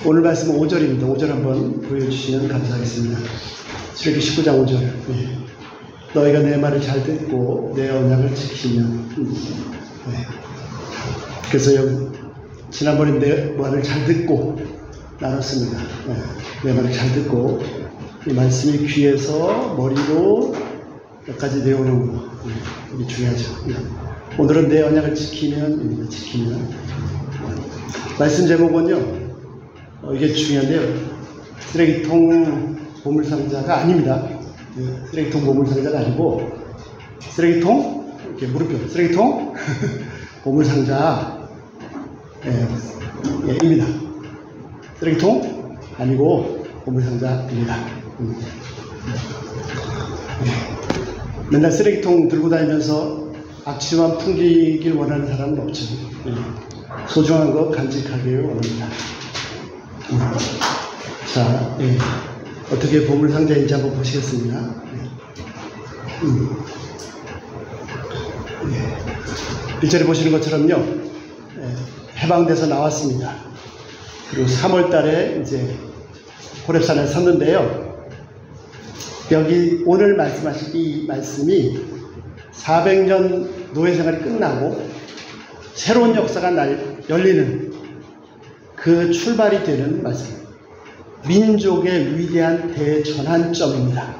오늘 말씀은 5절입니다. 5절 한번 보여주시면 감사하겠습니다. 출애굽기 19장 5절. 네. 너희가 내 말을 잘 듣고 내 언약을 지키면. 네. 그래서 여기 지난번에 내 말을 잘 듣고 나눴습니다. 네. 내 말을 잘 듣고 이 말씀이 귀에서 머리로 몇 가지 내오는 거. 네. 이게 중요하죠. 네. 오늘은 내 언약을 지키면. 말씀 제목은요. 이게 중요한데요. 쓰레기통 보물상자가 아닙니다. 쓰레기통 보물상자가 아니고 쓰레기통 이렇게 물음표 쓰레기통 보물상자 입니다. 쓰레기통 아니고 보물상자입니다. 맨날 쓰레기통 들고 다니면서 악취만 풍기길 원하는 사람은 없죠. 소중한 거 간직하길 원합니다. 자, 어떻게 보물상자인지 한번 보시겠습니다. 1절에 보시는 것처럼요, 해방돼서 나왔습니다. 그리고 3월 달에 이제 호렙산에 섰는데요. 여기 오늘 말씀하신 이 말씀이 400년 노예 생활이 끝나고 새로운 역사가 열리는 그 출발이 되는 말씀. 민족의 위대한 대전환점입니다.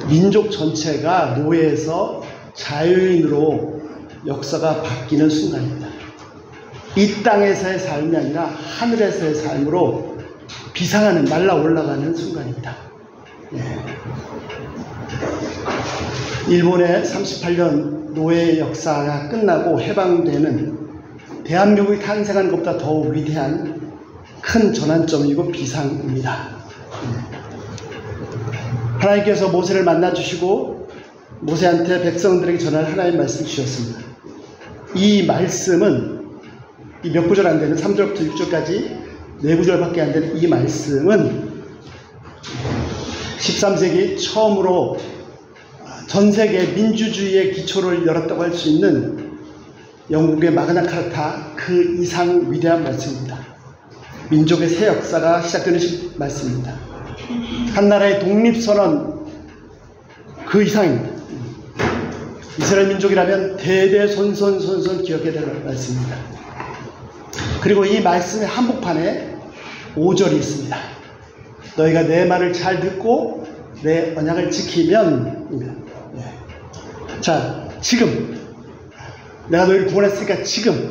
민족 전체가 노예에서 자유인으로 역사가 바뀌는 순간입니다. 이 땅에서의 삶이 아니라 하늘에서의 삶으로 비상하는, 날라 올라가는 순간입니다. 일본의 38년 노예 역사가 끝나고 해방되는 대한민국이 탄생하는 것보다 더 위대한 큰 전환점이고 비상입니다. 하나님께서 모세를 만나주시고 모세한테 백성들에게 전할 하나님의 말씀을 주셨습니다. 이 말씀은 이 몇 구절 안 되는 3절부터 6절까지 4구절밖에 안 되는 이 말씀은 13세기 처음으로 전 세계 민주주의의 기초를 열었다고 할 수 있는 영국의 마그나카타 그 이상 위대한 말씀입니다. 민족의 새 역사가 시작되는 말씀입니다. 한 나라의 독립선언 그 이상입니다. 이스라엘 민족이라면 대대손손 기억해야 될 말씀입니다. 그리고 이 말씀의 한복판에 5절이 있습니다. 너희가 내 말을 잘 듣고 내 언약을 지키면. 자, 지금 내가 너희를 구원했으니까 지금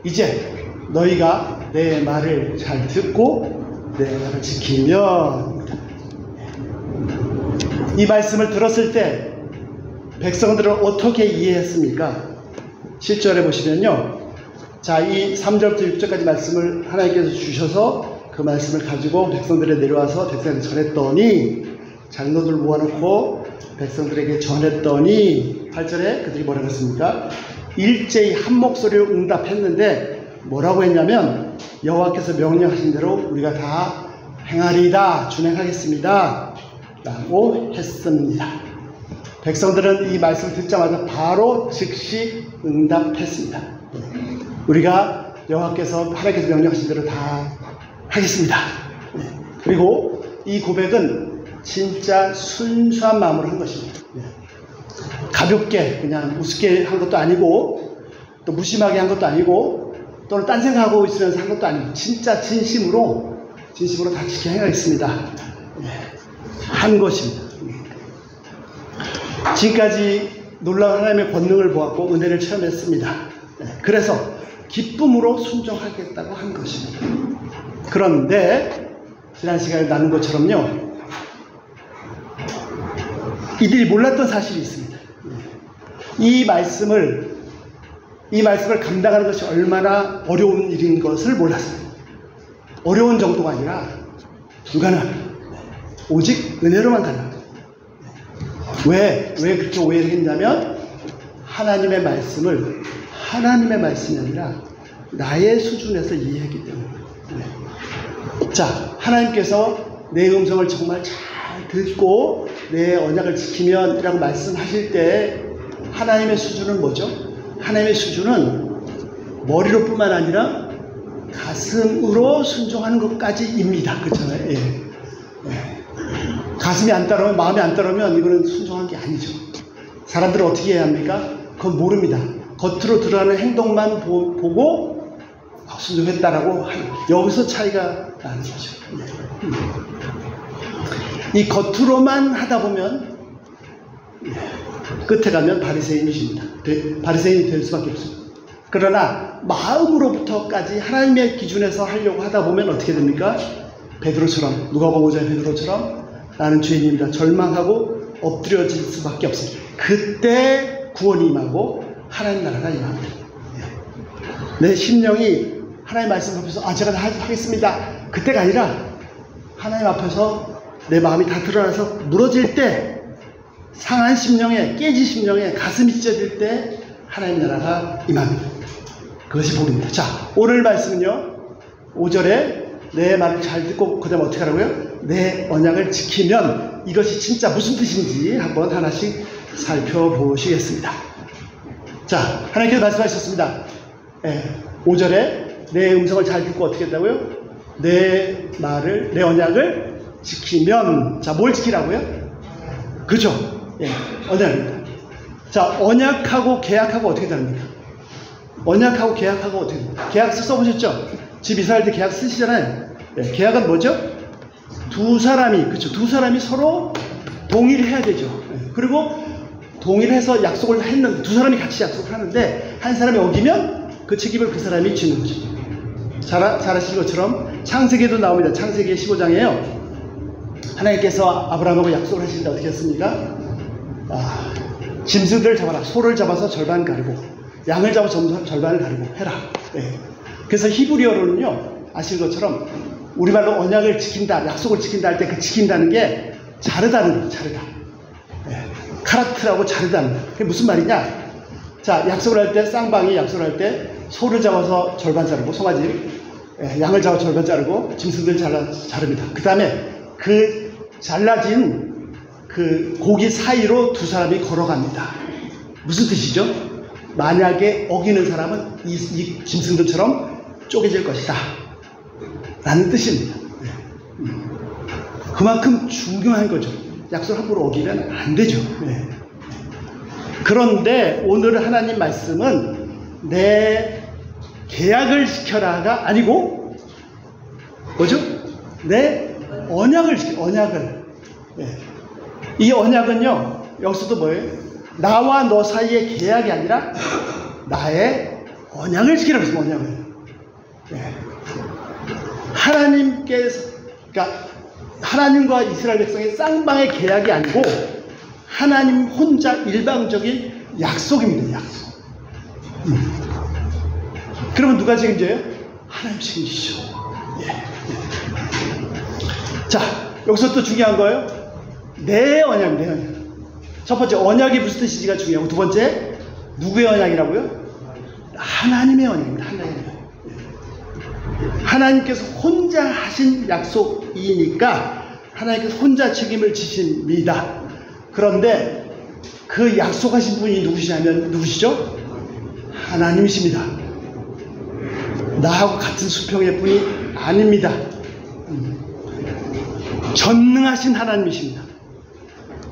이제 너희가 내 말을 잘 듣고 내 언약을 지키면. 이 말씀을 들었을 때 백성들은 어떻게 이해했습니까? 7절에 보시면요. 자, 이 3절부터 6절까지 말씀을 하나님께서 주셔서 그 말씀을 가지고 백성들에 내려와서 백성들에게 전했더니, 장로들 모아놓고 백성들에게 전했더니 8절에 그들이 뭐라고 했습니까? 일제히 한 목소리로 응답했는데 뭐라고 했냐면 여호와께서 명령하신 대로 우리가 다 행하리이다, 준행하겠습니다 라고 했습니다. 백성들은 이 말씀을 듣자마자 바로 즉시 응답했습니다. 우리가 하나님께서 명령하신 대로 다 하겠습니다. 그리고 이 고백은 진짜 순수한 마음으로 한 것입니다. 가볍게 그냥 우습게 한 것도 아니고 또 무심하게 한 것도 아니고 또는 딴 생각하고 있으면서 한 것도 아니고 진짜 진심으로 다 지켜 행하겠습니다 한 것입니다. 지금까지 놀라운 하나님의 권능을 보았고 은혜를 체험했습니다. 그래서 기쁨으로 순종하겠다고 한 것입니다. 그런데 지난 시간에 나눈 것처럼요, 이들이 몰랐던 사실이 있습니다. 이 말씀을 감당하는 것이 얼마나 어려운 일인 것을 몰랐어요. 어려운 정도가 아니라 불가능합니다. 오직 은혜로만 가능합니다. 왜 그렇게 오해를 했냐면 하나님의 말씀을 하나님의 말씀이 아니라 나의 수준에서 이해했기 때문입니다. 자, 하나님께서 내 음성을 정말 잘 듣고 내 언약을 지키면 이라고 말씀하실 때 하나님의 수준은 뭐죠? 하나님의 수준은 머리로 뿐만 아니라 가슴으로 순종하는 것까지입니다. 그렇잖아요. 예. 예. 가슴이 안 따르면, 마음이 안 따르면 이거는 순종한 게 아니죠. 사람들은 어떻게 해야 합니까? 그건 모릅니다. 겉으로 드러나는 행동만 보고 순종했다라고 여기서 차이가 나는 거죠. 이 겉으로만 하다 보면 끝에 가면 바리새인이십니다. 바리새인이 될 수밖에 없습니다. 그러나 마음으로부터까지 하나님의 기준에서 하려고 하다 보면 어떻게 됩니까? 베드로처럼, 누가복음 5장 베드로처럼 나는 죄인입니다. 절망하고 엎드려질 수밖에 없습니다. 그때 구원이 임하고 하나님 나라가 임합니다. 내 심령이 하나님 말씀 앞에서 제가 다 하겠습니다. 그때가 아니라 하나님 앞에서 내 마음이 다 드러나서 무너질 때, 상한 심령에, 깨진 심령에 가슴이 찢어질 때 하나님 나라가 임합니다. 그것이 복입니다. 자, 오늘 말씀은요, 5절에 내 말을 잘 듣고 그 다음에 어떻게 하라고요? 내 언약을 지키면, 이것이 진짜 무슨 뜻인지 한번 하나씩 살펴보시겠습니다. 자, 하나님께서 말씀하셨습니다. 5절에 내 음성을 잘 듣고 어떻게 했다고요? 내 말을, 내 언약을 지키면, 자, 뭘 지키라고요? 그죠? 언약입니다. 자, 언약하고 계약하고 어떻게 다릅니까? 언약하고 계약하고 어떻게 됩니까? 계약서 써보셨죠? 집 이사할 때 계약 쓰시잖아요. 계약은 뭐죠? 두 사람이, 그렇죠? 두 사람이 서로 동의를 해야 되죠. 그리고 동의를 해서 약속을 했는데, 두 사람이 같이 약속을 하는데 한 사람이 어기면 그 책임을 그 사람이 지는 거죠. 잘 아시는 것처럼 창세기에도 나옵니다. 창세기 15장에요. 하나님께서 아브라함하고 약속을 하시는데 어떻게 했습니까? 짐승들을 잡아라. 소를 잡아서 절반 가르고 양을 잡아서 절반을 가르고 해라. 그래서 히브리어로는요, 아시는 것처럼 우리말로 언약을 지킨다, 약속을 지킨다 할 때 그 지킨다는 게 자르다는 거예요. 자르다. 카라트라고 자르다는 거예요. 그게 무슨 말이냐? 자, 약속을 할 때, 쌍방이 약속을 할 때 소를 잡아서 절반 자르고, 송아지 양을 잡아 절반 자르고 짐승들 자릅니다. 그 다음에 그 잘라진 그 고기 사이로 두 사람이 걸어갑니다. 무슨 뜻이죠? 만약에 어기는 사람은 이 짐승들처럼 쪼개질 것이다 라는 뜻입니다. 그만큼 중요한 거죠. 약속 함부로 어기면 안 되죠. 그런데 오늘 하나님 말씀은 내 계약을 지켜라가 아니고 뭐죠? 내 언약을 지켜, 언약을. 이 언약은요, 여기서도 뭐예요? 나와 너 사이의 계약이 아니라 나의 언약을 지키라고 했습니다. 언약을. 하나님께서, 그러니까 하나님과 이스라엘 백성의 쌍방의 계약이 아니고 하나님 혼자 일방적인 약속입니다. 약속. 그러면 누가 책임져요? 하나님 책임지죠. 자, 여기서 또 중요한 거예요. 내 언약, 내 언약. 첫 번째, 언약이 무슨 뜻인지가 중요하고, 두 번째, 누구의 언약이라고요? 하나님의 언약입니다. 하나님의 언약. 하나님께서 혼자 하신 약속이니까 하나님께서 혼자 책임을 지십니다. 그런데 그 약속하신 분이 누구시죠? 하나님이십니다. 나하고 같은 수평의 분이 아닙니다. 전능하신 하나님이십니다.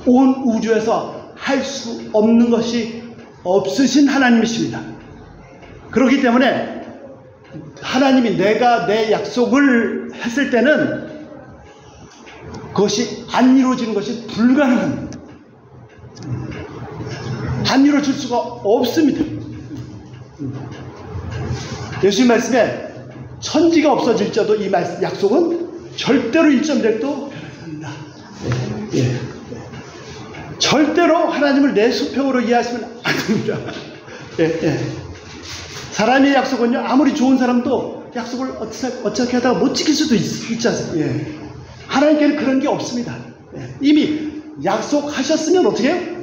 온 우주에서 할 수 없는 것이 없으신 하나님이십니다. 그렇기 때문에 하나님이 내가 내 약속을 했을 때는 그것이 안 이루어지는 것이 불가능합니다. 안 이루어질 수가 없습니다. 예수님 말씀에 천지가 없어질지라도 이 약속은 절대로 1.1도 변하지 않는다. 절대로 하나님을 내 수평으로 이해하시면 안 됩니다. 사람의 약속은요, 아무리 좋은 사람도 약속을 어떻게 하다가 못 지킬 수도 있지 않습니까? 하나님께는 그런 게 없습니다. 이미 약속하셨으면 어떻게 해요?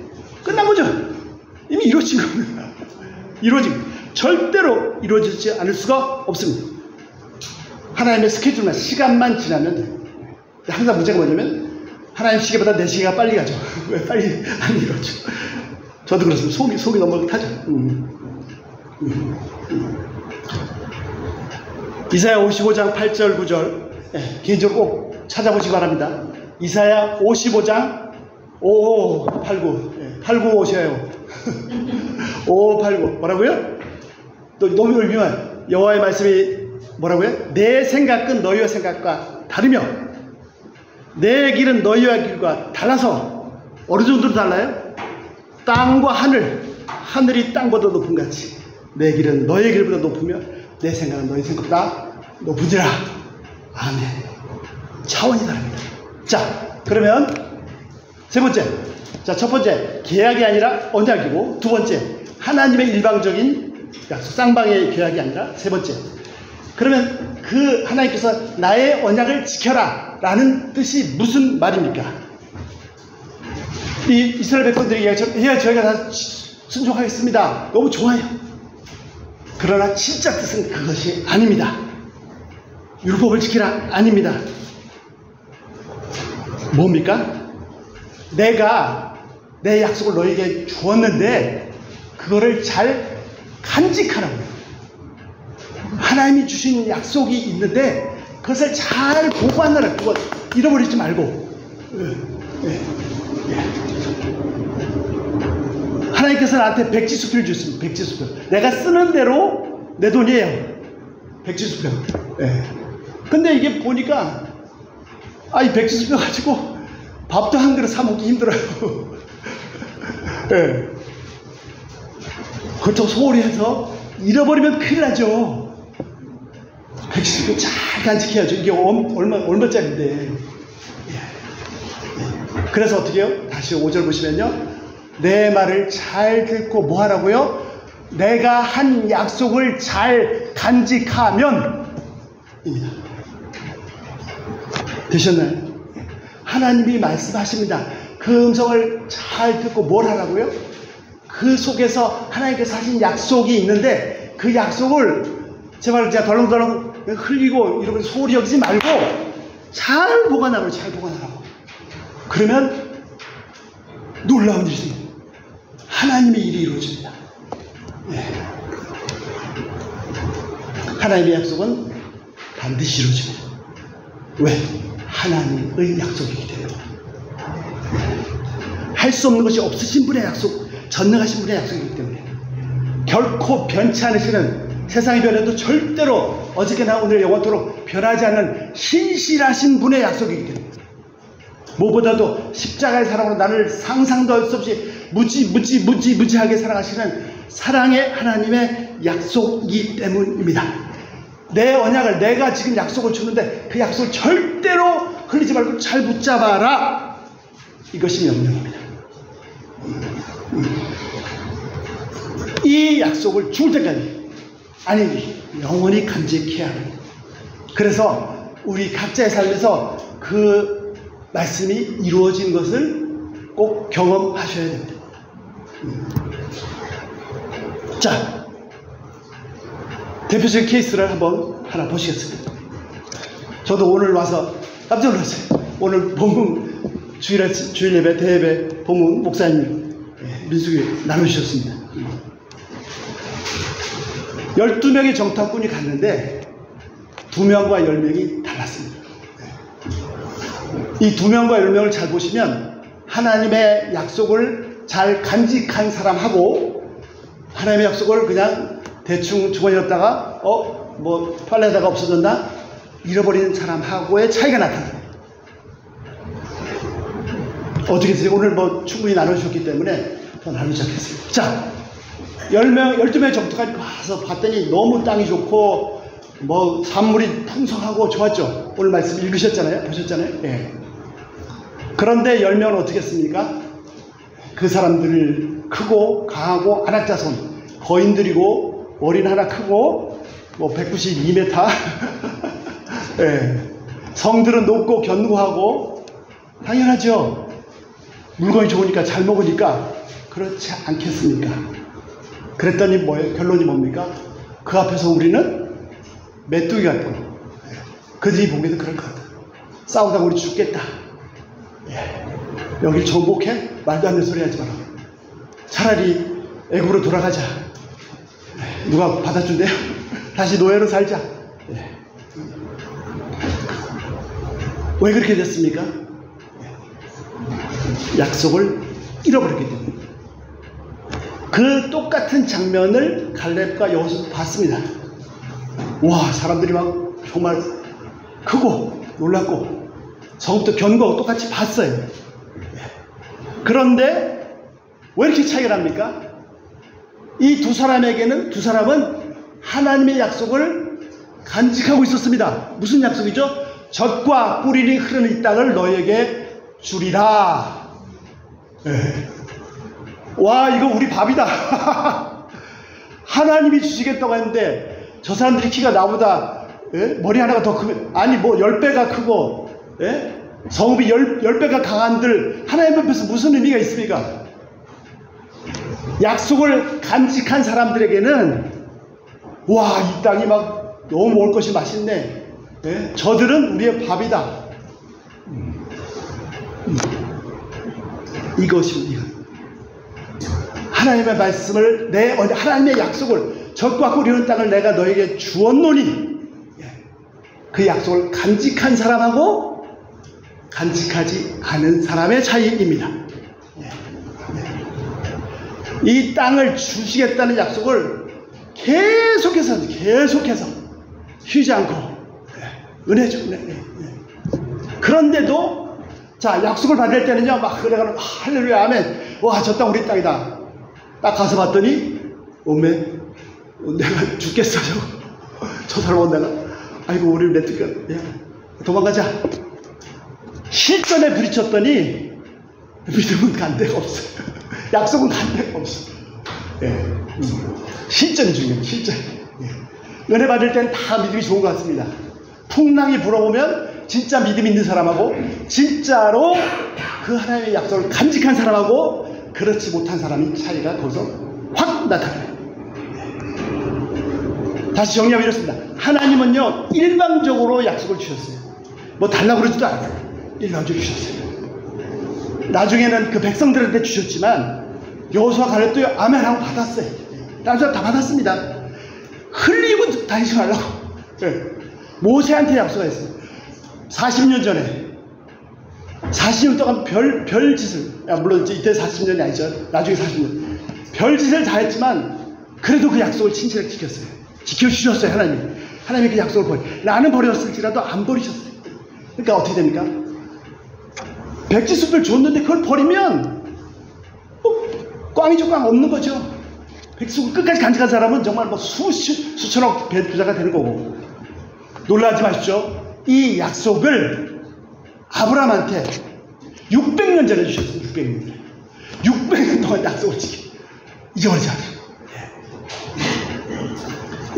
끝난 거죠. 이미 이루어진 겁니다. 절대로 이루어지지 않을 수가 없습니다. 하나님의 스케줄만, 시간만 지나면 돼요. 항상 문제가 뭐냐면 하나님 시계보다 내 시계가 빨리 가죠. 왜 빨리 안 이루어져? 저도 그렇습니다. 속이 너무 타죠. 이사야 55장 8절 9절 개인적으로 꼭 찾아보시기 바랍니다. 이사야 55장 5589 89 오셔요. 5589 뭐라고요? 또 너무 유명한 여호와의 말씀이 뭐라고요? 내 생각은 너희의 생각과 다르며 내 길은 너희의 길과 달라서 어느 정도로 달라요? 땅과 하늘이 땅보다 높은 같이 내 길은 너희의 길보다 높으며 내 생각은 너희 생각보다 높으니라. 아멘. 차원이 다릅니다. 자, 그러면 세 번째. 자, 첫 번째 계약이 아니라 언약이고, 두 번째 하나님의 일방적인 약속, 쌍방의 계약이 아니라 세 번째. 그러면 그 하나님께서 나의 언약을 지켜라 라는 뜻이 무슨 말입니까? 이 이스라엘 백성들이 이야기하죠. 저희가 다 순종하겠습니다. 너무 좋아요. 그러나 진짜 뜻은 그것이 아닙니다. 율법을 지키라 아닙니다. 뭡니까? 내가 내 약속을 너에게 주었는데 그거를 잘 간직하라고요. 하나님이 주신 약속이 있는데 그것을 잘 보관하라. 그거 잃어버리지 말고. 하나님께서 나한테 백지수표를 주셨습니다. 백지수표. 내가 쓰는 대로 내 돈이에요. 백지수표. 근데 이게 보니까 이 백지수표 가지고 밥도 한 그릇 사 먹기 힘들어요. 그렇다고 소홀히 해서 잃어버리면 큰일 나죠. 백지수표 잘 간직해야죠. 이게 얼마짜리인데. 그래서 어떻게 해요? 다시 5절 보시면요. 내 말을 잘 듣고 뭐 하라고요? 내가 한 약속을 잘 간직하면 입니다. 되셨나요? 하나님이 말씀하십니다. 그 음성을 잘 듣고 뭘 하라고요? 그 속에서 하나님께서 하신 약속이 있는데 그 약속을 제발 그냥 덜렁덜렁 흘리고 이러고 소홀히 여기지 말고 잘 보관하라고. 잘 보관하라고. 그러면 놀라운 일이 있습니다. 하나님의 일이 이루어집니다. 하나님의 약속은 반드시 이루어집니다. 왜? 하나님의 약속이기 때문에. 할 수 없는 것이 없으신 분의 약속, 전능하신 분의 약속이기 때문에. 결코 변치 않으시는, 세상이 변해도 절대로 어저께나 오늘 영원토록 변하지 않는 신실하신 분의 약속이기 때문에. 무엇보다도 십자가의 사랑으로 나를 상상도 할 수 없이 무지하게 사랑하시는 사랑의 하나님의 약속이기 때문입니다. 내 언약을, 내가 지금 약속을 주는데 그 약속을 절대로 흘리지 말고 잘 붙잡아라. 이것이 명령입니다. 이 약속을 죽을 때까지, 아니 영원히 간직해야 합니다. 그래서 우리 각자의 삶에서 그 말씀이 이루어진 것을 꼭 경험하셔야 됩니다. 자, 대표적인 케이스를 하나 보시겠습니다. 저도 오늘 와서 깜짝 놀랐어요. 오늘 본문 주일 예배, 대예배 본문 목사님 민숙이 나누셨습니다. 12명의 정탐꾼이 갔는데 2명과 10명이 달랐습니다. 이 2명과 10명을 잘 보시면 하나님의 약속을 잘 간직한 사람하고 하나님의 약속을 그냥 대충 주머니에 넣다가 뭐 빨래하다가 없어졌나? 잃어버리는 사람하고의 차이가 나타납니다. 어떻게 되세요? 오늘 뭐 충분히 나누셨기 때문에 더 나누지 않겠습니다. 자, 12명의 정토까지 가서 봤더니 너무 땅이 좋고 뭐 산물이 풍성하고 좋았죠. 오늘 말씀 읽으셨잖아요. 보셨잖아요. 그런데 10명은 어떻게 했습니까? 그 사람들 크고 강하고 안악자손 거인들이고 머리는 하나 크고 뭐 192m 성들은 높고 견고하고 당연하죠. 물건이 좋으니까 잘 먹으니까. 그렇지 않겠습니까? 그랬더니 뭐예요? 결론이 뭡니까? 그 앞에서 우리는 메뚜기 같고 그들이 보기에도 그럴 것 같다. 싸우다 우리 죽겠다. 여길 정복해? 말도 안 되는 소리 하지 마라. 차라리 애국으로 돌아가자. 누가 받아준대요? 다시 노예로 살자. 왜 그렇게 됐습니까? 약속을 잃어버렸기 때문에. 그 똑같은 장면을 갈렙과 여호수아도 봤습니다. 와, 사람들이 막 정말 크고 놀랐고 성읍도 견고하고 똑같이 봤어요. 그런데 왜 이렇게 차이가 납니까? 이 두 사람에게는, 두 사람은 하나님의 약속을 간직하고 있었습니다. 무슨 약속이죠? 젖과 꿀이 흐르는 이 땅을 너희에게 주리라. 와, 이거 우리 밥이다. 하나님이 주시겠다고 했는데 저 사람들이 키가 나보다 머리 하나가 더 크면, 아니 뭐 10배가 크고 성읍이 10배가 강한들 하나님 앞에서 무슨 의미가 있습니까? 약속을 간직한 사람들에게는 와, 이 땅이 막 너무 먹을 것이 맛있네. 저들은 우리의 밥이다. 이것입니다. 하나님의 말씀을, 하나님의 약속을, 젖과 꿀이 흐르는 땅을 내가 너에게 주었노니, 그 약속을 간직한 사람하고 간직하지 않은 사람의 차이입니다. 이 땅을 주시겠다는 약속을 계속해서 쉬지 않고 은혜죠. 그런데도 자, 약속을 받을 때는요 막 그래가지고 할렐루야 아멘, 와, 저 땅 우리 땅이다. 딱 가서 봤더니 오메, 내가 죽겠어. 저 사람은 내가, 아이고 우리 냅둘까, 도망가자. 실전에 부딪혔더니 믿음은 간 데가 없어요. 약속은 간 데가 없어. 실전이 중요해요. 실전. 은혜 받을 때는 다 믿음이 좋은 것 같습니다. 풍랑이 불어오면 진짜 믿음 있는 사람하고 진짜로 그 하나님의 약속을 간직한 사람하고 그렇지 못한 사람이 차이가 거기서 확 나타나요. 다시 정리하면 이렇습니다. 하나님은요 일방적으로 약속을 주셨어요. 뭐 달라고 그러지도 않아요. 일방적으로 주셨어요. 나중에는 그 백성들한테 주셨지만 여호수아 갈렙도 아멘 하고 받았어요. 다른 사람 다 받았습니다. 흘리고 다니지 말라고. 모세한테 약속했어요. 40년 전에 40년 동안 별짓을, 물론 이때 40년이 아니죠. 나중에 40년 별짓을 다 했지만 그래도 그 약속을 친실하게 지켰어요. 지켜주셨어요. 하나님이 그 약속을 나는 버렸을지라도 안 버리셨어요. 그러니까 어떻게 됩니까? 백지숲을 줬는데 그걸 버리면 꽝이죠. 꽝 없는 거죠. 백지숲을 끝까지 간직한 사람은 정말 뭐 수천억 부자가 되는 거고. 놀라지 마십시오. 이 약속을 아브라함한테 600년 전에 주셨어요. 600년 전에. 600년 동안 약속을 잊어버리지 않아요.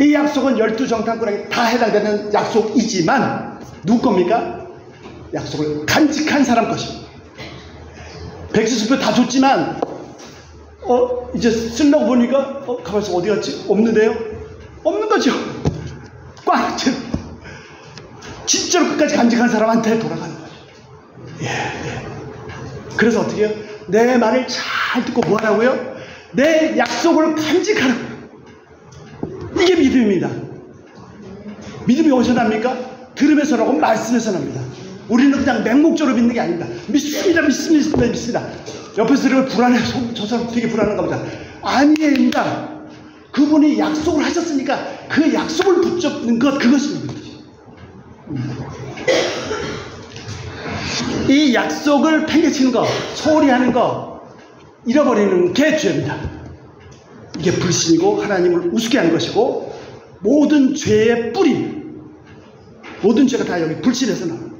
이 약속은 12정탐꾼에게 다 해당되는 약속이지만 누구 겁니까? 약속을 간직한 사람 것입니다. 백지수표 다 줬지만 이제 쓰려고 보니까 가만있어, 어디 갔지? 없는데요? 없는 거죠. 꽉 진짜로 끝까지 간직한 사람한테 돌아가는 거죠. 그래서 어떻게 해요? 내 말을 잘 듣고 뭐 하라고요? 내 약속을 간직하라고요. 이게 믿음입니다. 믿음이 어디서 납니까? 들음에서 나고 말씀에서 납니다. 우리는 그냥 맹목적으로 믿는 게 아닙니다. 믿습니다. 옆에서 들으면 불안해. 저 사람 되게 불안한가 보다. 아니에입니다. 그분이 약속을 하셨으니까 그 약속을 붙잡는 것, 그것이 믿음이죠. 이 약속을 팽개치는 거, 소홀히 하는 거, 잃어버리는 게 죄입니다. 이게 불신이고 하나님을 우습게 하는 것이고, 모든 죄의 뿌리, 모든 죄가 다 여기 불신에서 나옵니다.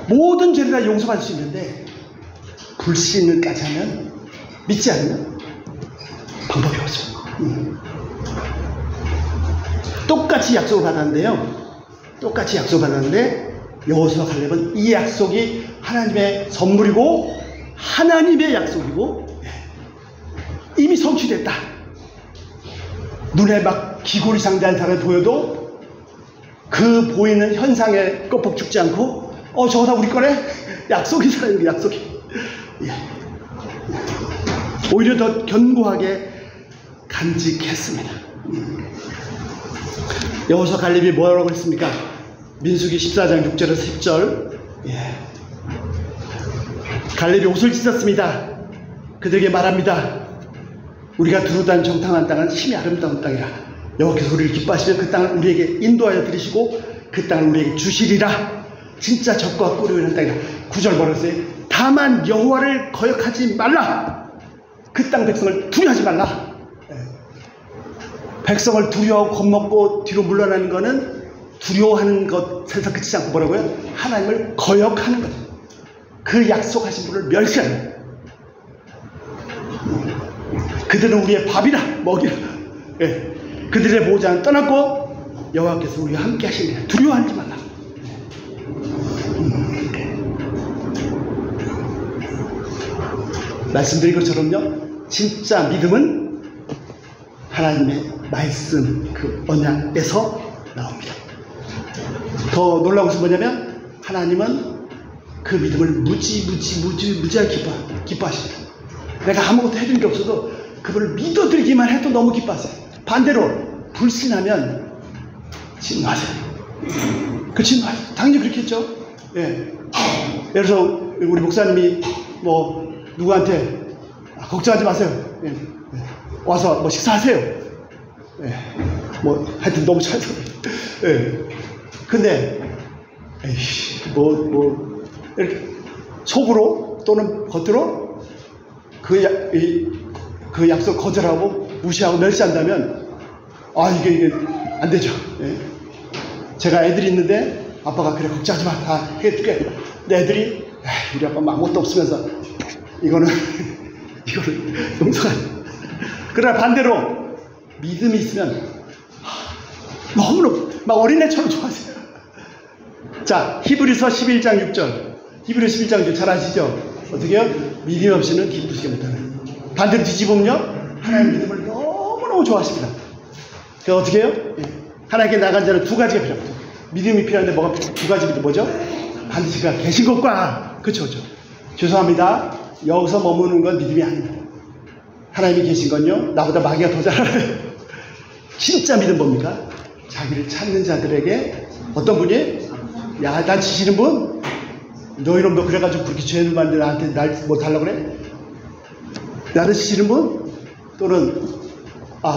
모든 죄를 다 용서받을 수 있는데 불신을까지 하면, 믿지 않으면 방법이 없어요. 똑같이 약속을 받았는데요. 똑같이 약속을 받았는데 여호수아 갈렙은 이 약속이 하나님의 선물이고 하나님의 약속이고 이미 성취됐다. 눈에 막 기고리상대한 사람이 보여도 그 보이는 현상에 껍벅 죽지 않고 저거 다 우리 거네? 약속이 살아있는 게 약속이. 오히려 더 견고하게 간직했습니다. 여호수아 갈렙이 뭐라고 했습니까? 민수기 14장 6절에서 10절. 예. 갈렙이 옷을 찢었습니다. 그들에게 말합니다. 우리가 두루다니는 정탐한 땅은 힘이 아름다운 땅이라. 여호와께서 우리를 기뻐하시면 그 땅을 우리에게 인도하여 들이시고 그 땅을 우리에게 주시리라. 진짜 적과 꿀이 흐르는 땅이라. 9절 벌었어요. 다만 여호와를 거역하지 말라. 그 땅 백성을 두려워하지 말라. 백성을 두려워하고 겁먹고 뒤로 물러나는 것은 두려워하는 것에서 그치지 않고 뭐라고요? 하나님을 거역하는 거죠. 그 약속하신 분을 멸시하는 거예요. 그들은 우리의 밥이라 먹이라. 예. 그들의 보호자는 떠났고 여호와께서 우리와 함께 하시니라. 두려워하지 말라. 말씀드린 것처럼요, 진짜 믿음은 하나님의 말씀, 그 언약에서 나옵니다. 더 놀라운 것은 뭐냐면 하나님은 그 믿음을 무지하게 기뻐하십니다. 내가 아무것도 해드린 게 없어도 그분을 믿어드리기만 해도 너무 기뻐하세요. 반대로 불신하면 진노하세요. 그 진노하세요. 당연히 그렇겠죠. 예. 예를 들어서 우리 목사님이 뭐 누구한테 걱정하지 마세요. 예. 예. 와서 뭐 식사하세요. 예. 뭐 하여튼 너무 잘 예. 근데 에이씨 뭐 이렇게 속으로 또는 겉으로 그 약속 거절하고 무시하고 멸시한다면 이게 안 되죠. 예. 제가 애들이 있는데 아빠가 그래 걱정하지 마 다 해줄게. 근데 애들이 우리 아빠 아무것도 없으면서 이거를 용서하지. 그러나 반대로 믿음이 있으면 너무너무 막 어린애처럼 좋아하세요. 자, 히브리서 11장 6절. 히브리서 11장 6절 잘 아시죠? 어떻게 해요? 믿음 없이는 기쁘시게 못하는. 반대로 뒤집으면요, 하나님 믿음을 너무너무 좋아하십니다. 그래서 어떻게 해요? 예. 하나님께 나간 자는 두 가지가 필요합니다. 믿음이 필요한데 뭐가 두 가지 믿음 뭐죠? 반드시 그가 계신 것과 그렇죠. 죄송합니다. 여기서 머무는 건 믿음이 아닙니다. 하나님이 계신 건요, 나보다 마귀가 더 잘 알아요. 진짜 믿음 뭡니까? 자기를 찾는 자들에게 어떤 분이 야단치시는 분? 너 이놈 그래가지고 그렇게 죄를 만들 나한테 날 뭐 달라고 그래? 야단치시는 분? 또는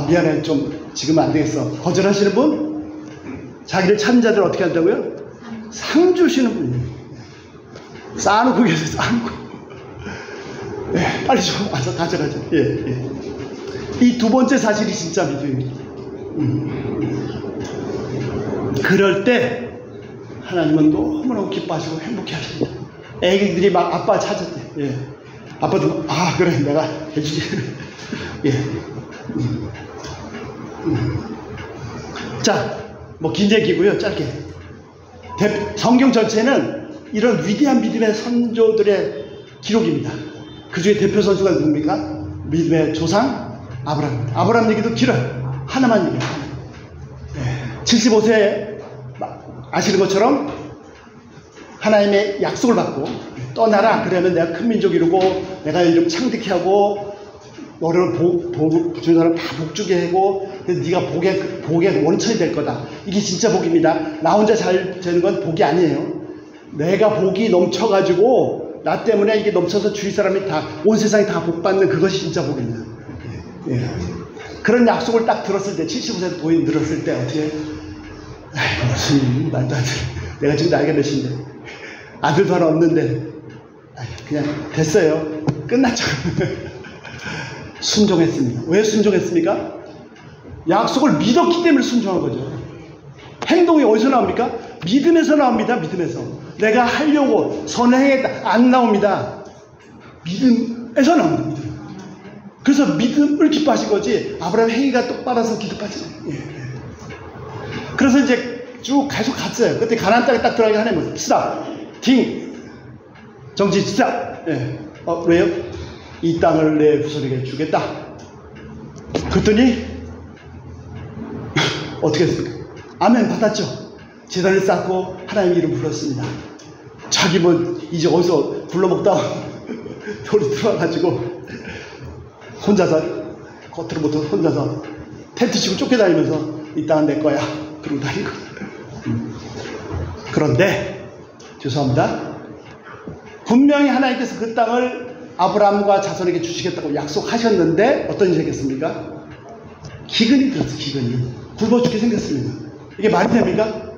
미안해 좀 지금은 안 되겠어 거절하시는 분? 자기를 찾는 자들 어떻게 한다고요? 상 주시는 분이에요. 쌓아놓고 계세요. 쌓아놓고. 네, 빨리 좀 와서 가져가죠. 예. 이 두 번째 사실이 진짜 믿음입니다. 그럴 때 하나님은 너무너무 기뻐하시고 행복해 하십니다. 애기들이 막 아빠 찾았대. 예. 아빠도 그래 내가 해주지. 예. 자, 뭐 긴 얘기고요. 짧게. 성경 전체는 이런 위대한 믿음의 선조들의 기록입니다. 그 중에 대표 선수가 누굽니까? 믿음의 조상 아브라함입니다. 아브라함 얘기도 길어요. 하나만 얘기해요. 75세에 아시는 것처럼 하나님의 약속을 받고 떠나라. 그러면 내가 큰 민족 이루고 내가 이름 창대케 하고 너를 주는 사람 다 복주게 하고 네가 복의 원천이 될 거다. 이게 진짜 복입니다. 나 혼자 잘 되는 건 복이 아니에요. 내가 복이 넘쳐가지고 나 때문에 이게 넘쳐서 주위 사람이 온 세상이 다 복받는 그것이 진짜 복입니다. 예. 그런 약속을 딱 들었을 때 75세 도인 들었을 때 어떻게 무슨 말도 안 돼. 내가 지금 나이가 몇인데 아들도 하나 없는데 그냥 됐어요. 끝났죠. 순종했습니다. 왜 순종했습니까? 약속을 믿었기 때문에 순종한 거죠. 행동이 어디서 나옵니까? 믿음에서 나옵니다. 믿음에서. 내가 하려고 선행했다. 안 나옵니다. 믿음에서 나옵니다. 믿음. 그래서 믿음을 기뻐하신 거지 아브라함 행위가 똑바라서 기도하지 않아요. 그래서 이제 쭉 계속 갔어요. 그때 가나안 땅에 딱 들어가기 하나님은 스탑, 정지 스탑. 왜요? 이 땅을 내 후손에게 주겠다. 그랬더니 어떻게 했습니까? 아멘 받았죠. 제단을 쌓고 하나님 이름 불렀습니다. 자기 뭐 이제 어디서 불러먹다 돌이 들어와가지고 혼자서 겉으로 못해서 혼자서 텐트 치고 쫓겨다니면서 이 땅은 내 거야 그러고 다니고 그런데 죄송합니다. 분명히 하나님께서 그 땅을 아브라함과 자손에게 주시겠다고 약속하셨는데 어떤 일이 생겼습니까? 기근이 들었어요. 기근이. 굶어 죽게 생겼습니다. 이게 말이 됩니까?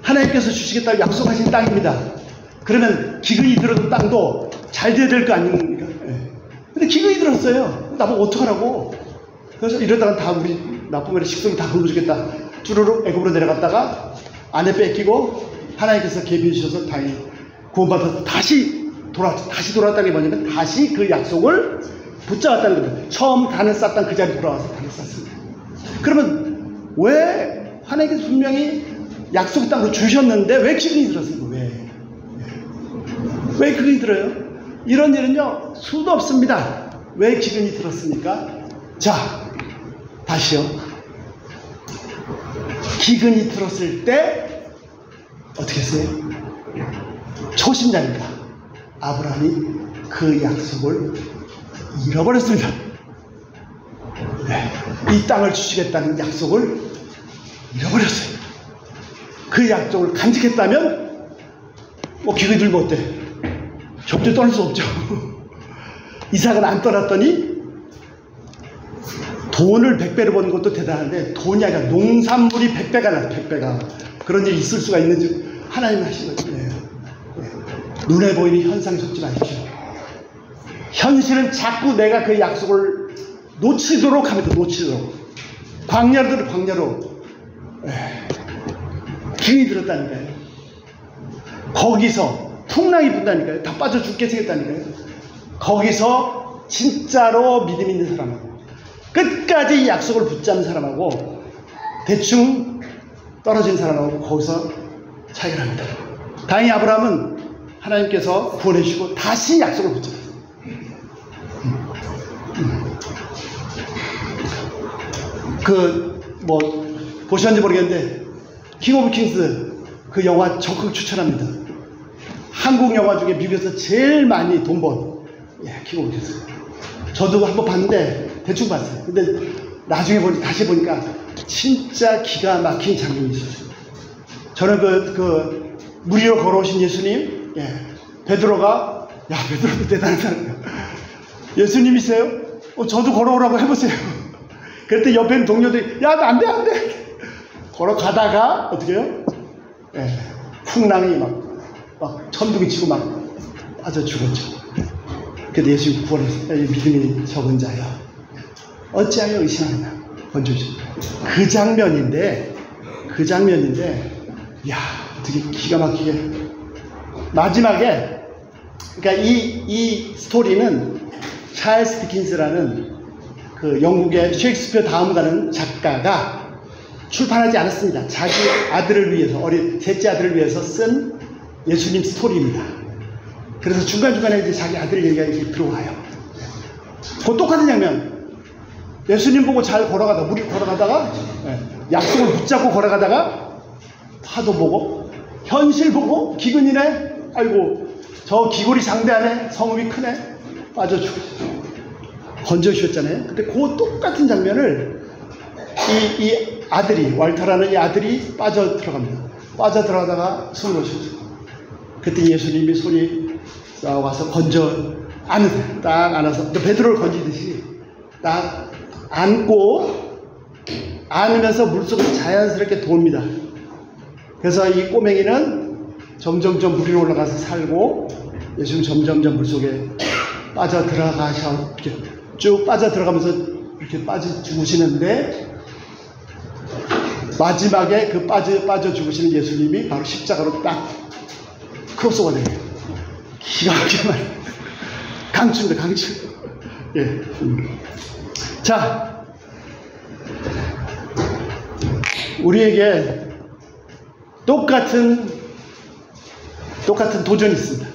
하나님께서 주시겠다고 약속하신 땅입니다. 그러면 기근이 들어도 땅도 잘 돼야 될 거 아닙니까? 네. 근데 기근이 들었어요. 나보고 어떡하라고. 그래서 이러다가 다 우리 나쁜 식성이 다 굶어 죽겠다. 쭈루룩 애굽으로 내려갔다가 아내 뺏기고 하나님께서 계비해 주셔서 다행히 구원받아서 다시 돌아왔다는 게 뭐냐면 다시 그 약속을 붙잡았다는 겁니다. 처음 단을 쌌던 그 자리에 돌아와서 단을 쌌습니다. 그러면 왜 하나님께서 분명히 약속 땅으로 주셨는데 왜 기근이 들었습니까? 왜 기근이 들어요? 이런 일은요 수도 없습니다. 왜 기근이 들었습니까? 자, 다시요. 기근이 들었을 때 어떻게 했어요? 초신자니까 아브라함이 그 약속을 잃어버렸습니다. 네, 이 땅을 주시겠다는 약속을 잃어버렸어요. 그 약속을 간직했다면 뭐 기근이 들면 어때? 절대 떠날 수 없죠. 이삭은 안 떠났더니 돈을 100배로 버는 것도 대단한데 돈이 아니라 농산물이 100배가 나요. 100배가. 그런 일이 있을 수가 있는지 하나님이 하신 거죠. 네. 네. 눈에 보이는 현상에 속지 마십시오. 현실은 자꾸 내가 그 약속을 놓치도록 합니다. 놓치도록. 광야로 기운이 들었다니까요. 거기서 풍랑이 분다니까요. 다 빠져 죽게 생겼다니까요. 거기서 진짜로 믿음 있는 사람하고 끝까지 약속을 붙잡는 사람하고 대충 떨어진 사람하고 거기서 차이가 납니다. 다행히 아브라함은 하나님께서 구원해 주시고 다시 약속을 붙잡았어요. 보셨는지 모르겠는데 킹 오브 킹스 그 영화 적극 추천합니다. 한국 영화 중에 미국에서 제일 많이 돈 번 킹 오브 킹스. 저도 한번 봤는데 대충 봤어요. 근데 나중에 다시 보니까 진짜 기가 막힌 장면이 있었어요. 저는 그 물 위로 걸어오신 예수님, 베드로가 베드로도 대단한 사람이에요. 예수님이세요? 저도 걸어오라고 해보세요. 그랬더니 옆에 있는 동료들이 안 돼. 걸어가다가 어떻게 해요? 풍랑이 막 천둥이 치고 막 빠져 죽었죠. 그래도 예수님 구원했어요. 믿음이 적은 자여 어찌하여 의심하느냐 건져주죠. 그 장면인데 되게 기가 막히게 마지막에, 그러니까 이 스토리는 찰스 디킨스라는 그 영국의 셰익스피어 다음 가는 작가가 출판하지 않았습니다. 자기 아들을 위해서, 셋째 아들을 위해서 쓴 예수님 스토리입니다. 그래서 중간중간에 이제 자기 아들 얘기가 이렇게 들어와요. 그 똑같은 장면. 예수님 보고 잘 걸어가다가, 물이 걸어가다가, 약속을 붙잡고 걸어가다가, 파도 보고, 현실 보고, 기근이네? 아이고, 저 기골이 장대하네? 성읍이 크네? 빠져 죽었죠. 건져주셨잖아요. 근데 그 똑같은 장면을 이 아들이, walter라는 이 아들이 빠져 들어갑니다. 빠져 들어가다가 숨을 놓으셨죠. 그때 예수님이 손이 싹 와서 안으세요. 딱 안아서, 베드로를 건지듯이 딱 안고, 안으면서 물속을 자연스럽게 돕니다. 그래서 이 꼬맹이는 점점점 물 위로 올라가서 살고, 예수님 점점점 물속에 빠져 들어가셔, 이렇게 쭉 빠져 들어가면서 이렇게 빠져 죽으시는데, 마지막에 그 빠져 죽으시는 예수님이 바로 십자가로 딱 크로스오버가 돼요. 기가 막히게 말. 강추입니다, 강추. 자, 우리에게 똑같은 도전이 있습니다.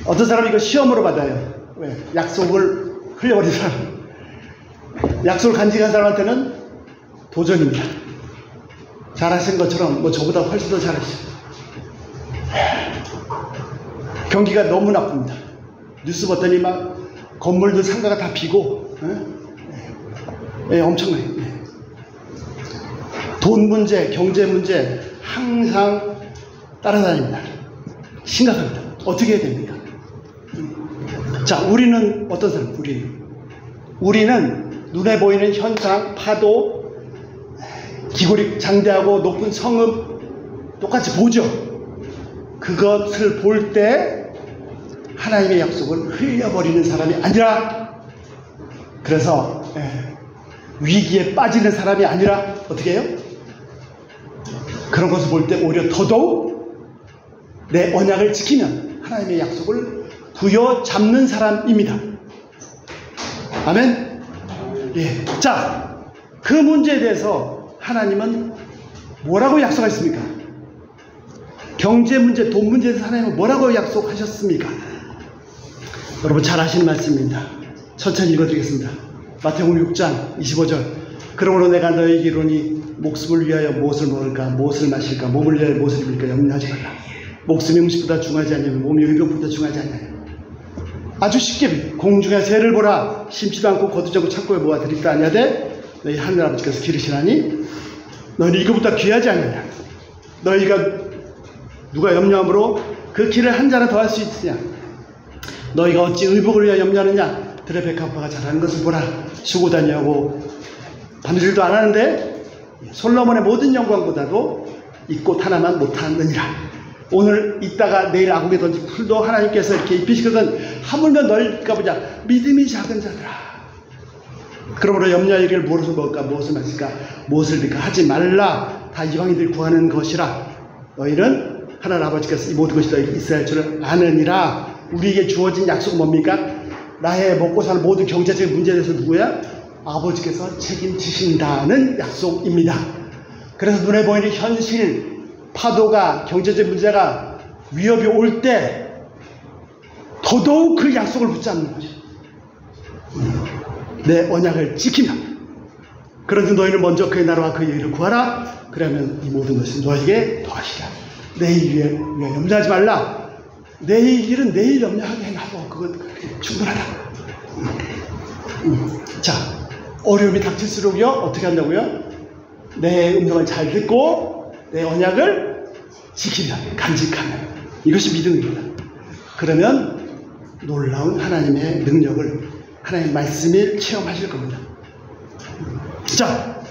어떤 사람이 이거 시험으로 받아요. 왜? 약속을 흘려버린 사람. 약속을 간직한 사람한테는 도전입니다. 잘하신 것처럼 저보다 훨씬 더 잘하시죠. 경기가 너무 나쁩니다. 뉴스 봤더니 막 건물들 상가가 다 비고, 엄청나요. 돈 문제, 경제 문제, 항상 따라다닙니다. 심각합니다. 어떻게 해야 됩니까? 자, 우리는 어떤 사람? 우리는 눈에 보이는 현상, 파도, 기골이 장대하고 높은 성읍 똑같이 보죠. 그것을 볼 때 하나님의 약속을 흘려버리는 사람이 아니라, 그래서 위기에 빠지는 사람이 아니라 어떻게 해요? 그런 것을 볼 때 오히려 더더욱 내 언약을 지키면 하나님의 약속을 부여잡는 사람입니다. 아멘? 예. 자, 그 문제에 대해서 하나님은 뭐라고 약속하셨습니까? 경제 문제, 돈 문제에서 하나님은 뭐라고 약속하셨습니까? 여러분 잘 아시는 말씀입니다. 천천히 읽어드리겠습니다. 마태복음 6장 25절. 그러므로 내가 너희에게 이르노니 목숨을 위하여 무엇을 먹을까, 무엇을 마실까, 몸을 위하여 무엇을 입을까 염려하지 말라. 목숨이 음식보다 중하지 않냐면 몸이 의복보다 중하지 않냐면. 아주 쉽게 공중의 새를 보라. 심지도 않고 거두지 않고 창고에 모아 드리다 아니하되 너희 하늘 아버지께서 기르시나니 너희는 이거보다 귀하지 않느냐. 너희가 누가 염려함으로 그 길을 한 자나 더 할 수 있으냐. 너희가 어찌 의복을 위하여 염려하느냐. 들의 백합화가 자라는 것을 보라. 수고도 아니하고 바느질도 안 하는데 솔로몬의 모든 영광보다도 이 꽃 하나만 못하느니라. 오늘 있다가 내일 아궁에 던진 풀도 하나님께서 이렇게 입히시거든 하물며 너희가 보자 믿음이 작은 자들아. 그러므로 염려하기를 무엇을 먹을까, 무엇을 마실까, 무엇을 입을까 하지 말라. 다 이방인들이 구하는 것이라. 너희는 하나님 아버지께서 이 모든 것이 너희 이스라엘 줄을 아느니라. 우리에게 주어진 약속은 뭡니까? 나의 먹고 사는 모든 경제적인 문제에 대해서 누구야? 아버지께서 책임지신다는 약속입니다. 그래서 눈에 보이는 현실, 파도가, 경제적 문제가, 위협이 올 때 더더욱 그 약속을 붙잡는 거죠. 내 언약을 지키며. 그런데 너희는 먼저 그의 나라와 그의 의를 구하라. 그러면 이 모든 것이 너에게 더하시라. 내일 위해 염려하지 말라. 내일 일은 내일 염려하게 해놔도 그건 충분하다. 자, 어려움이 닥칠수록요 어떻게 한다고요? 내 음성을 잘 듣고 내 언약을 지키면, 간직하면, 이것이 믿음입니다. 그러면 놀라운 하나님의 능력을, 하나님의 말씀을 체험하실 겁니다. 자,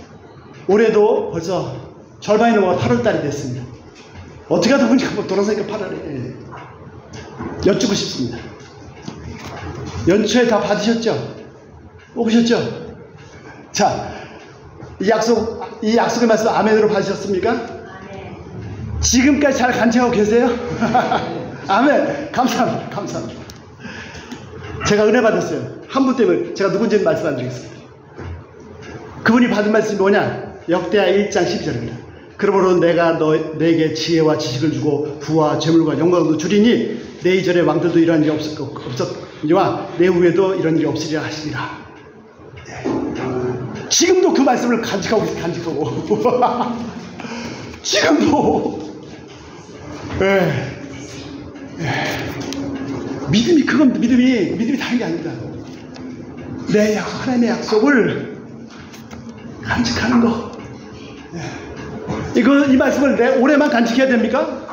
올해도 벌써 절반이 넘어가 8월달이 됐습니다. 어떻게 하다 보니까 뭐 돌아서니까 8월에 여쭙고 싶습니다. 연초에 다 받으셨죠? 오셨죠? 자, 이 약속의 말씀 아멘으로 받으셨습니까? 아멘. 지금까지 잘 간직하고 계세요? 아멘. 감사합니다. 감사합니다. 제가 은혜 받았어요. 한 분 때문에 제가 누군지는 말씀 안 드리겠습니다. 그분이 받은 말씀이 뭐냐? 역대하 1장 12절입니다. 그러므로 내가 너에게 지혜와 지식을 주고 부와 재물과 영광도 주리니 내 이전에 왕들도 이런 일이 없었니와 내 후에도 이런 일이 없으리라 하시니라. 지금도 그 말씀을 간직하고 지금도 믿음이 다른 게 아닙니다. 내 약속, 하나님의 약속을 간직하는 거. 이 말씀을 내 올해만 간직해야 됩니까?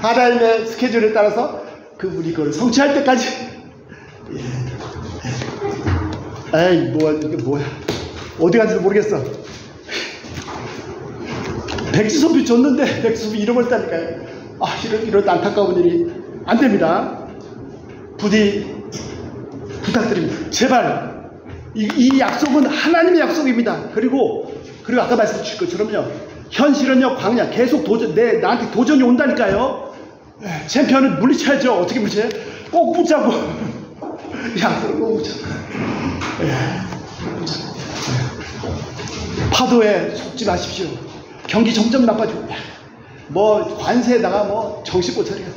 하나님의 스케줄에 따라서 그분이 그걸 성취할 때까지. 에이, 이게 뭐야. 어디 간지도 모르겠어. 백지소비 줬는데 백지소비 잃어버렸다니까요. 이런 안타까운 일이 안 됩니다. 부디 부탁드립니다. 제발 이 약속은 하나님의 약속입니다. 그리고 아까 말씀드린 것처럼요, 현실은요 광야, 계속 나한테 도전이 온다니까요. 챔피언은 물리쳐야죠. 어떻게 물리쳐요? 꼭 붙잡고 약속을 꼭 붙잡고 파도에 속지 마십시오. 경기 점점 나빠지고 뭐 관세에다가 뭐 정신고 처리가.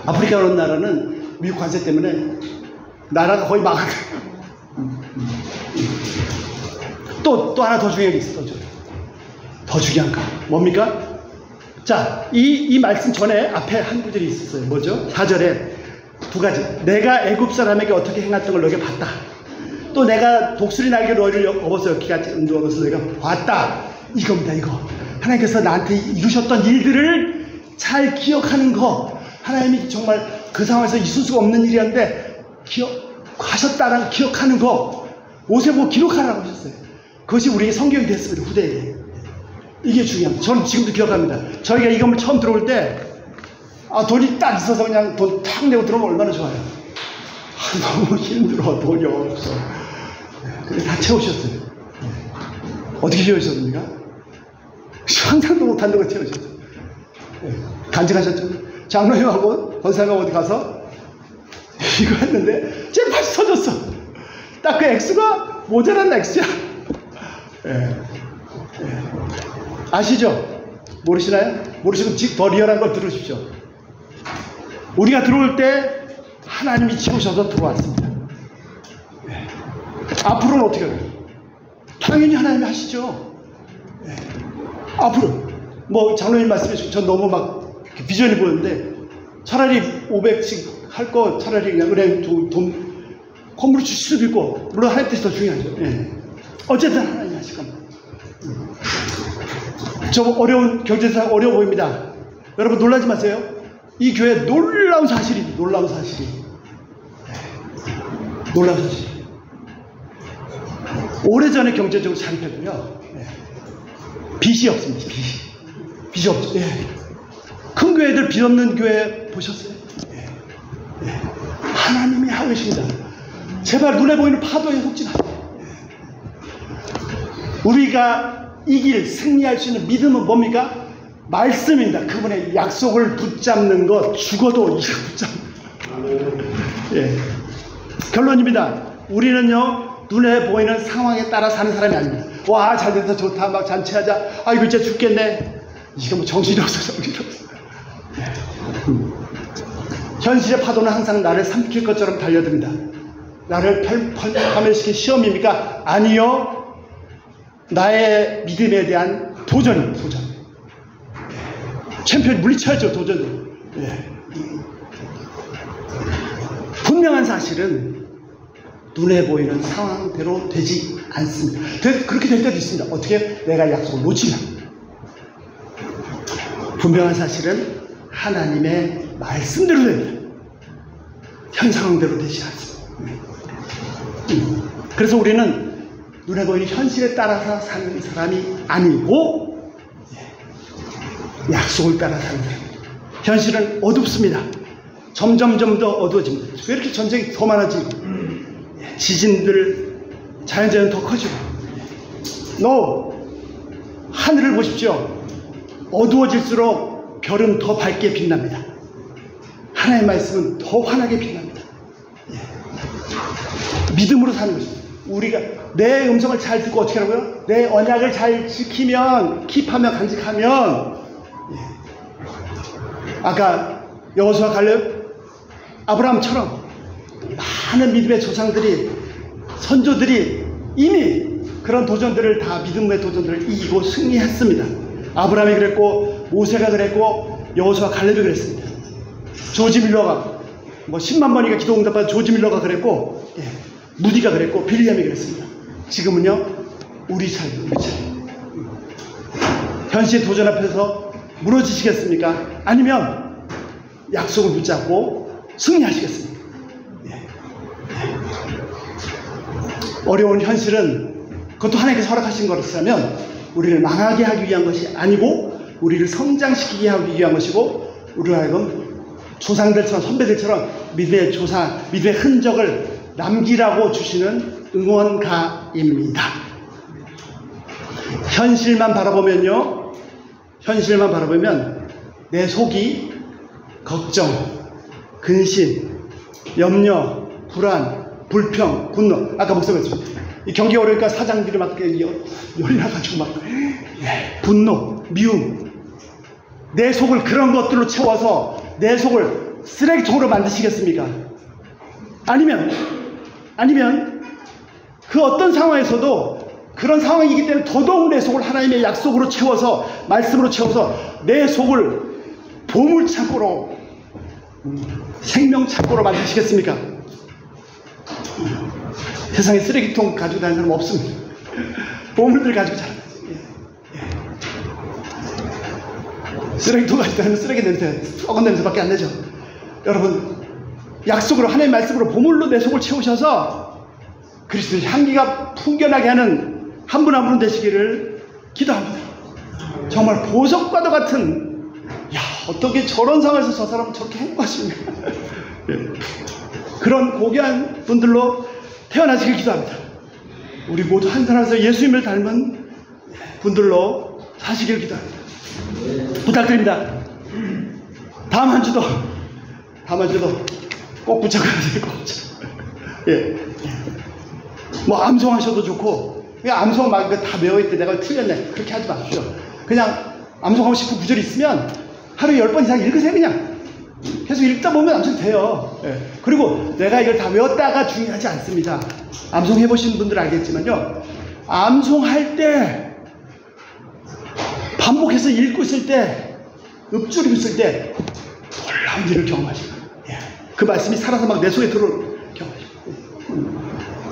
아프리카 그런 나라는 미국 관세 때문에 나라가 거의 망하고. 또 하나 더 중요한 게 있어. 더 중요한 거 뭡니까? 자, 이 말씀 전에 앞에 한 구절이 있었어요. 뭐죠? 4절에 두 가지. 내가 애굽 사람에게 어떻게 행했던 걸 너희가 봤다. 또 내가 독수리 날개 너희를 업어서 기같이 은두어 것을 너희가 봤다. 이겁니다. 이거 하나님께서 나한테 이루셨던 일들을 잘 기억하는 거, 하나님이 정말 그 상황에서 있을 수가 없는 일이었는데 기억하셨다라는 기억하는 거, 옷에 보고 기록하라고 하셨어요. 그것이 우리에게 성경이 됐습니다. 후대에. 이게 중요합니다. 저는 지금도 기억합니다. 저희가 이 건물 처음 들어올 때 돈이 딱 있어서 그냥 돈 탁 내고 들어오면 얼마나 좋아요. 너무 힘들어. 돈이 없어. 근데 다 채우셨어요. 어떻게 채우셨습니까? 상상도 못한다고 채우셨어요. 간직하셨죠. 장로님하고 권사님하고 어디 가서 이거 했는데 쟤 다시 터졌어. 딱 그 액수가 모자란 액수야. 아시죠? 모르시나요? 모르시면 더 리얼한 걸 들으십시오. 우리가 들어올 때 하나님이 채우셔서 들어왔습니다. 앞으로는 어떻게 할까요? 당연히 하나님이 하시죠. 앞으로 뭐 장로님 말씀해 주시고 전 너무 막 비전이 보였는데 차라리 500씩 할 거 차라리 그냥 은행 돈 건물을 주실 수도 있고, 물론 하나님 뜻이 더 중요하죠. 어쨌든 하나님이 하실 겁니다. 저 어려운 경제상 어려워 보입니다. 여러분 놀라지 마세요. 이 교회 놀라운 사실이 놀라운 사실. 오래전에 경제적으로 자립했군요. 빚이 없습니다. 빚이 없죠. 큰 교회들 빚 없는 교회 보셨어요? 하나님이 하고 계십니다. 제발 눈에 보이는 파도에 속지 마세요. 우리가 승리할 수 있는 믿음은 뭡니까? 말씀입니다. 그분의 약속을 붙잡는 것, 죽어도 이거 붙잡는 것. 결론입니다. 우리는요, 눈에 보이는 상황에 따라 사는 사람이 아닙니다. 와, 잘 돼서 좋다, 막 잔치하자. 아이고, 이제 죽겠네. 이거 뭐 정신이 없어. 현실의 파도는 항상 나를 삼킬 것처럼 달려듭니다. 나를 파멸시킨 시험입니까? 아니요. 나의 믿음에 대한 도전입니다. 도전. 챔피언 물리쳐야죠. 도전으로. 분명한 사실은 눈에 보이는 상황대로 되지 않습니다. 그렇게 될 때도 있습니다. 어떻게? 내가 약속을 놓치면. 분명한 사실은 하나님의 말씀대로 됩니다. 현 상황대로 되지 않습니다. 그래서 우리는 눈에 보이는 현실에 따라서 사는 사람이 아니고 약속을 따라 사는 사람입니다. 현실은 어둡습니다. 점점 더 어두워집니다. 왜 이렇게 전쟁이 더 많아지고 지진들, 자연재해는 더 커지고. 하늘을 보십시오. 어두워질수록 별은 더 밝게 빛납니다. 하나님의 말씀은 더 환하게 빛납니다. 믿음으로 사는 것입니다. 우리가 내 음성을 잘 듣고 어떻게 하라고요? 내 언약을 잘 지키면, 킵하며 간직하면, 아까 여호수아 갈렙, 아브라함처럼 많은 믿음의 조상들이, 선조들이 이미 그런 도전들을 다, 믿음의 도전들을 이기고 승리했습니다. 아브라함이 그랬고, 모세가 그랬고, 여호수아 갈렙이 그랬습니다. 조지 밀러가, 10만 번이가 기도 응답한 조지 밀러가 그랬고, 무디가 그랬고, 빌리엄이 그랬습니다. 지금은요, 우리 차례. 현실의 도전 앞에서 무너지시겠습니까? 아니면 약속을 붙잡고 승리하시겠습니까? 어려운 현실은 그것도 하나님께서 허락하신 것이라면 우리를 망하게 하기 위한 것이 아니고 우리를 성장시키게 하기 위한 것이고, 우리로 하여금 조상들처럼, 선배들처럼 믿음의 믿음의 흔적을 남기라고 주시는 응원가입니다. 현실만 바라보면 내 속이 걱정, 근심, 염려, 불안, 불평, 분노. 아까 목사님했습니다. 이 경기 어려우니까 사장들이 막 열이 나가지고 막 분노, 미움. 내 속을 그런 것들로 채워서 내 속을 쓰레기통으로 만드시겠습니까? 아니면 그 어떤 상황에서도 그런 상황이기 때문에 더더욱 내 속을 하나님의 약속으로 채워서, 말씀으로 채워서 내 속을 보물창고로, 생명창고로 만드시겠습니까? 세상에 쓰레기통 가지고 다니는 사람 없습니다. 보물들 가지고 자라요. 쓰레기통가 있다면 쓰레기 냄새, 썩은 냄새밖에 안 나죠. 여러분, 약속으로, 하나님의 말씀으로 보물로 내 속을 채우셔서 그리스도의 향기가 풍겨나게 하는 한 분 한 분 되시기를 기도합니다. 정말 보석과도 같은, 야, 어떻게 저런 상황에서 저 사람은 저렇게 행복하십니까? 그런 고귀한 분들로 태어나시길 기도합니다. 우리 모두 한 사람에서 예수님을 닮은 분들로 사시길 기도합니다. 부탁드립니다. 다음 한 주도 꼭 붙잡아야 될 것 같아요. 예. 뭐 암송하셔도 좋고, 그냥 암송 막 다 외워있대. 내가 틀렸네. 그렇게 하지 마십시오. 그냥 암송하고 싶은 구절이 있으면 하루에 10번 이상 읽으세요. 그냥 계속 읽다 보면 암송이 돼요. 예. 그리고 내가 이걸 다 외웠다가 중요하지 않습니다. 암송 해보신 분들 알겠지만요, 암송할 때 반복해서 읽고 있을 때, 읊조리고 있을 때 놀라운 일을 경험하시고, 예. 그 말씀이 살아서 막 내 속에 들어오는 경험하시고,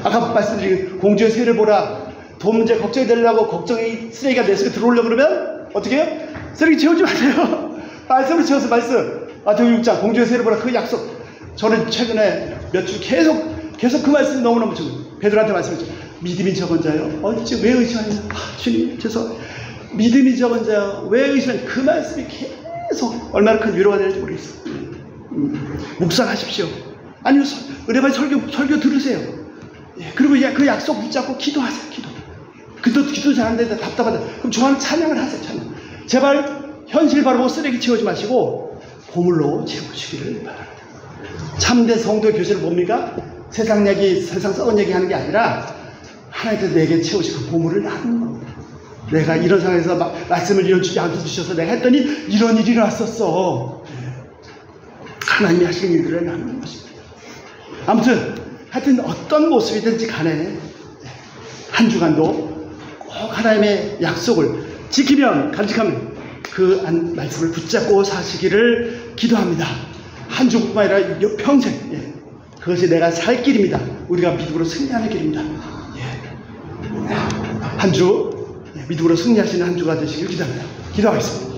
아까 말씀드린 공주의 새를 보라, 돈 문제 걱정이 되려고 걱정이 쓰레기가 내 속에 들어오려고 그러면 어떻게 해요? 쓰레기 채우지 마세요. 말씀을 채워서 말씀. 마태복음 6장 공주의 새를 보라, 그 약속. 저는 최근에 몇 주 계속 그 말씀이 너무너무 좋아요. 베드로한테 말씀했죠. 믿음이 적은 자요, 어찌 왜 의심하냐. 주님 죄송합니다. 믿음이 적은 자요, 왜 의심하냐. 그 말씀이 계속 얼마나 큰 위로가 되는지 모르겠어요. 묵상하십시오. 아니면 은혜받이 설교 들으세요. 예, 그리고 그 약속 붙잡고 기도하세요. 기도 잘하는데 답답하다. 그럼 좋아하는 찬양을 하세요. 찬양. 제발 현실 바라보고 쓰레기 채우지 마시고 보물로 채우시기를 바랍니다. 참된 성도의 교제를 뭡니까? 세상 얘기, 세상 썩은 얘기 하는 게 아니라 하나님께서 내게 채우신 그 보물을 나누는 겁니다. 내가 이런 상황에서 말씀을 이런 양도 주셔서 내가 했더니 이런 일이 일어났었어. 하나님이 하시는 일들을 나누는 것입니다. 아무튼 하여튼 어떤 모습이든지 간에 한 주간도 꼭 하나님의 약속을 지키면, 간직하면 그 말씀을 붙잡고 사시기를 기도합니다. 한 주뿐만 아니라 평생. 예. 그것이 내가 살 길입니다. 우리가 믿음으로 승리하는 길입니다. 예. 한 주 믿음으로 승리하시는 한 주가 되시길 기도합니다. 기도하겠습니다.